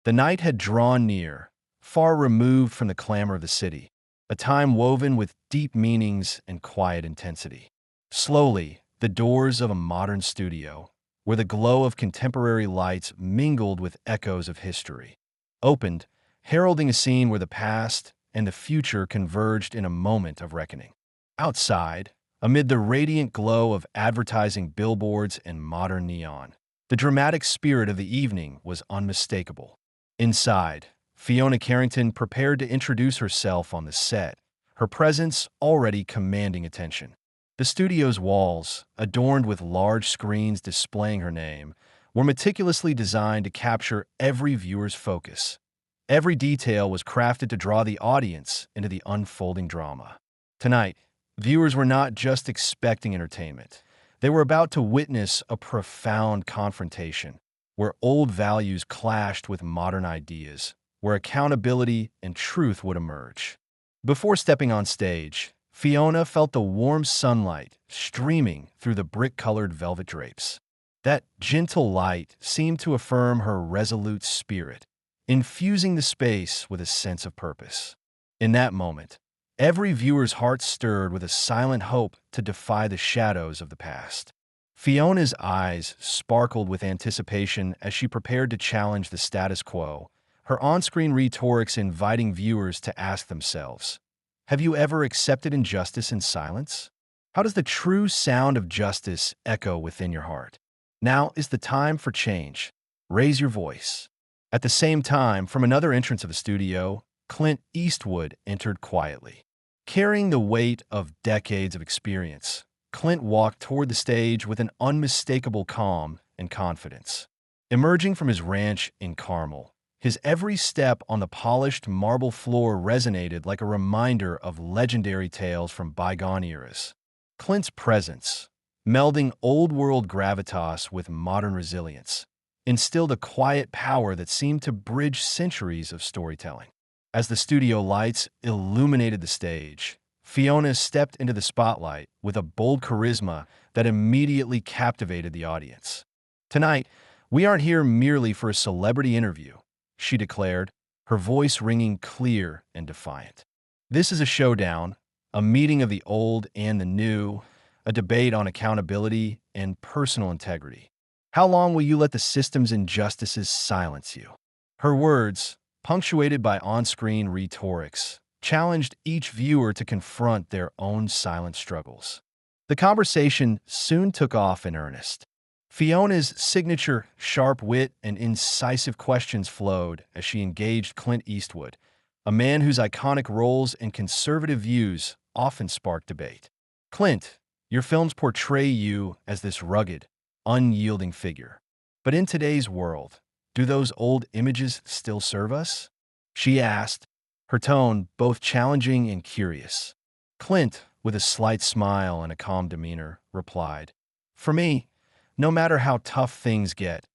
The night had drawn near, far removed from the clamor of the city, a time woven with deep meanings and quiet intensity. Slowly, the doors of a modern studio, where the glow of contemporary lights mingled with echoes of history, opened, heralding a scene where the past and the future converged in a moment of reckoning. Outside, amid the radiant glow of advertising billboards and modern neon, the dramatic spirit of the evening was unmistakable. Inside, Fiona Carrington prepared to introduce herself on the set, her presence already commanding attention. The studio's walls, adorned with large screens displaying her name, were meticulously designed to capture every viewer's focus. Every detail was crafted to draw the audience into the unfolding drama. Tonight, viewers were not just expecting entertainment. They were about to witness a profound confrontation, where old values clashed with modern ideas, where accountability and truth would emerge. Before stepping on stage, Fiona felt the warm sunlight streaming through the brick-colored velvet drapes. That gentle light seemed to affirm her resolute spirit, infusing the space with a sense of purpose. In that moment, every viewer's heart stirred with a silent hope to defy the shadows of the past. Fiona's eyes sparkled with anticipation as she prepared to challenge the status quo, her on-screen retorics inviting viewers to ask themselves, have you ever accepted injustice in silence? How does the true sound of justice echo within your heart? Now is the time for change. Raise your voice. At the same time, from another entrance of the studio, Clint Eastwood entered quietly. Carrying the weight of decades of experience, Clint walked toward the stage with an unmistakable calm and confidence. Emerging from his ranch in Carmel, his every step on the polished marble floor resonated like a reminder of legendary tales from bygone eras. Clint's presence, melding old-world gravitas with modern resilience, instilled a quiet power that seemed to bridge centuries of storytelling. As the studio lights illuminated the stage, Fiona stepped into the spotlight with a bold charisma that immediately captivated the audience. Tonight, we aren't here merely for a celebrity interview, she declared, her voice ringing clear and defiant. This is a showdown, a meeting of the old and the new, a debate on accountability and personal integrity. How long will you let the system's injustices silence you? Her words, punctuated by on-screen rhetorics, challenged each viewer to confront their own silent struggles. The conversation soon took off in earnest. Fiona's signature sharp wit and incisive questions flowed as she engaged Clint Eastwood, a man whose iconic roles and conservative views often spark debate. Clint, your films portray you as this rugged, unyielding figure. But in today's world, do those old images still serve us? She asked, her tone both challenging and curious. Clint, with a slight smile and a calm demeanor, replied, for me, no matter how tough things get,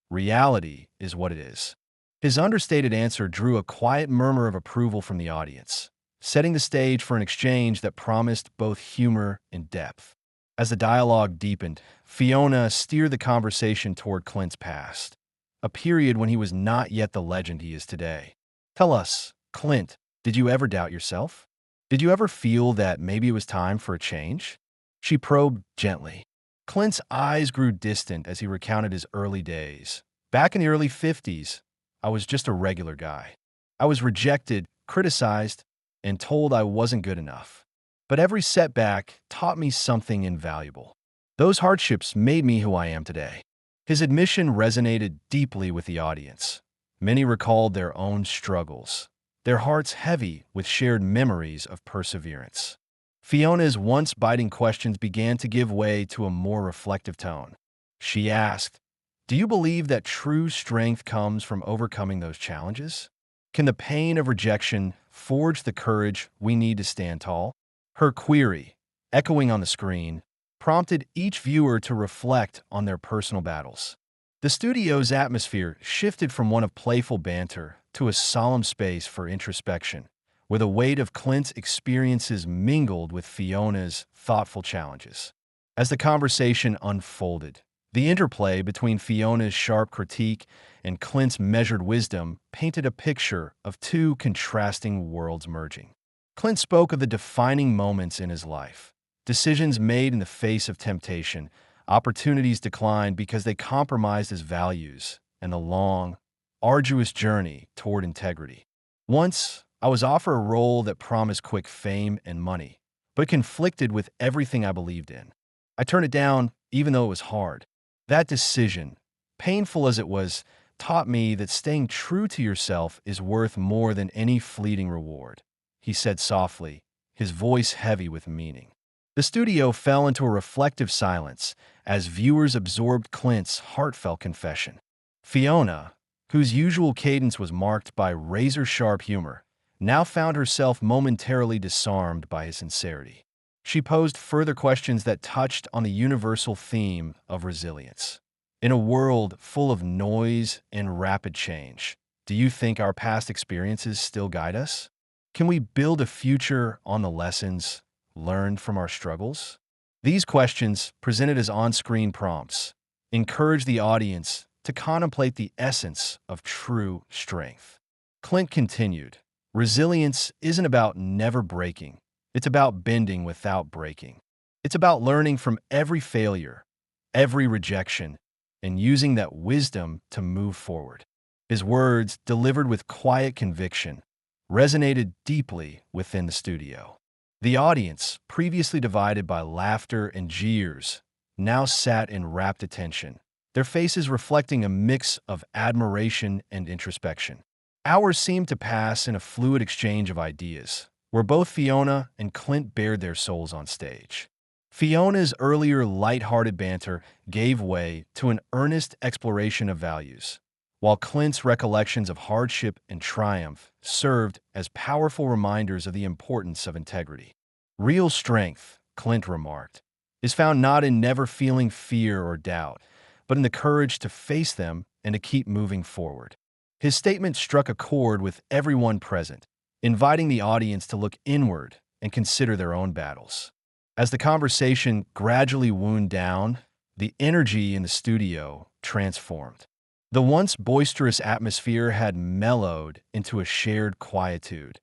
reality is what it is. His understated answer drew a quiet murmur of approval from the audience, setting the stage for an exchange that promised both humor and depth. As the dialogue deepened, Fiona steered the conversation toward Clint's past, a period when he was not yet the legend he is today. Tell us, Clint, did you ever doubt yourself? Did you ever feel that maybe it was time for a change? She probed gently. Clint's eyes grew distant as he recounted his early days. Back in the early 50s, I was just a regular guy. I was rejected, criticized, and told I wasn't good enough. But every setback taught me something invaluable. Those hardships made me who I am today. His admission resonated deeply with the audience. Many recalled their own struggles, their hearts heavy with shared memories of perseverance. Fiona's once biting questions began to give way to a more reflective tone. She asked, do you believe that true strength comes from overcoming those challenges? Can the pain of rejection forge the courage we need to stand tall? Her query, echoing on the screen, prompted each viewer to reflect on their personal battles. The studio's atmosphere shifted from one of playful banter to a solemn space for introspection, where the weight of Clint's experiences mingled with Fiona's thoughtful challenges. As the conversation unfolded, The interplay between Fiona's sharp critique and Clint's measured wisdom painted a picture of two contrasting worlds merging. Clint spoke of the defining moments in his life, decisions made in the face of temptation, opportunities declined because they compromised his values, and the long, arduous journey toward integrity. Once, I was offered a role that promised quick fame and money, but conflicted with everything I believed in. I turned it down even though it was hard. That decision, painful as it was, taught me that staying true to yourself is worth more than any fleeting reward, he said softly, his voice heavy with meaning. The studio fell into a reflective silence as viewers absorbed Clint's heartfelt confession. Fiona, whose usual cadence was marked by razor-sharp humor, now found herself momentarily disarmed by his sincerity. She posed further questions that touched on the universal theme of resilience. In a world full of noise and rapid change, do you think our past experiences still guide us? Can we build a future on the lessons learned from our struggles? These questions, presented as on-screen prompts, encourage the audience to contemplate the essence of true strength. Clint continued, "Resilience isn't about never breaking. It's about bending without breaking. It's about learning from every failure, every rejection, and using that wisdom to move forward." His words, delivered with quiet conviction, resonated deeply within the studio. The audience, previously divided by laughter and jeers, now sat in rapt attention, their faces reflecting a mix of admiration and introspection. Hours seemed to pass in a fluid exchange of ideas, where both Fiona and Clint bared their souls on stage. Fiona's earlier light-hearted banter gave way to an earnest exploration of values, while Clint's recollections of hardship and triumph served as powerful reminders of the importance of integrity. "Real strength," Clint remarked, "is found not in never feeling fear or doubt, but in the courage to face them and to keep moving forward." His statement struck a chord with everyone present, inviting the audience to look inward and consider their own battles. As the conversation gradually wound down, the energy in the studio transformed. The once boisterous atmosphere had mellowed into a shared quietude,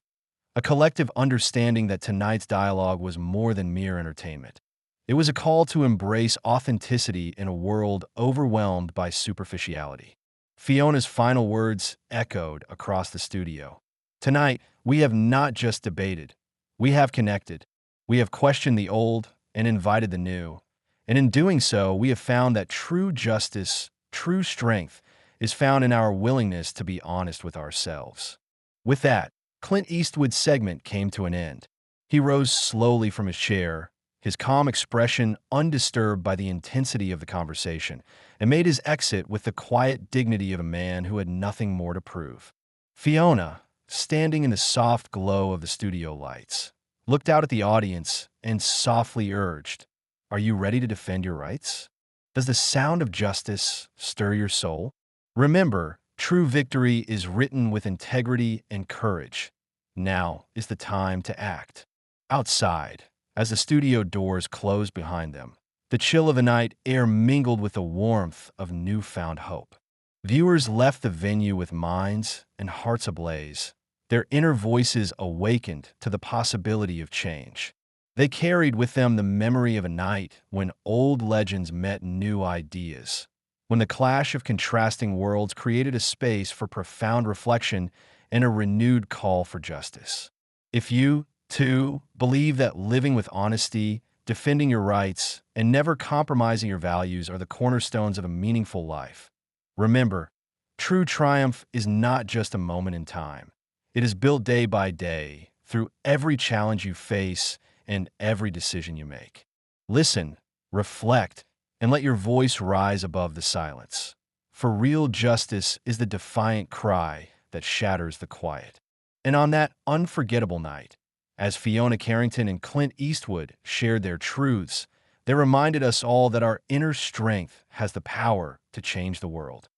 a collective understanding that tonight's dialogue was more than mere entertainment. It was a call to embrace authenticity in a world overwhelmed by superficiality. Fiona's final words echoed across the studio. "Tonight, we have not just debated. We have connected. We have questioned the old and invited the new. And in doing so, we have found that true justice, true strength, is found in our willingness to be honest with ourselves." With that, Clint Eastwood's segment came to an end. He rose slowly from his chair, his calm expression undisturbed by the intensity of the conversation, and made his exit with the quiet dignity of a man who had nothing more to prove. Fiona, standing in the soft glow of the studio lights, looked out at the audience and softly urged, "Are you ready to defend your rights? Does the sound of justice stir your soul? Remember, true victory is written with integrity and courage. Now is the time to act." Outside, as the studio doors closed behind them, the chill of the night air mingled with the warmth of newfound hope. Viewers left the venue with minds and hearts ablaze, their inner voices awakened to the possibility of change. They carried with them the memory of a night when old legends met new ideas, when the clash of contrasting worlds created a space for profound reflection and a renewed call for justice. If you, too, believe that living with honesty, defending your rights, and never compromising your values are the cornerstones of a meaningful life, remember, true triumph is not just a moment in time. It is built day by day, through every challenge you face and every decision you make. Listen, reflect, and let your voice rise above the silence. For real justice is the defiant cry that shatters the quiet. And on that unforgettable night, as Fiona Carrington and Clint Eastwood shared their truths, they reminded us all that our inner strength has the power to change the world.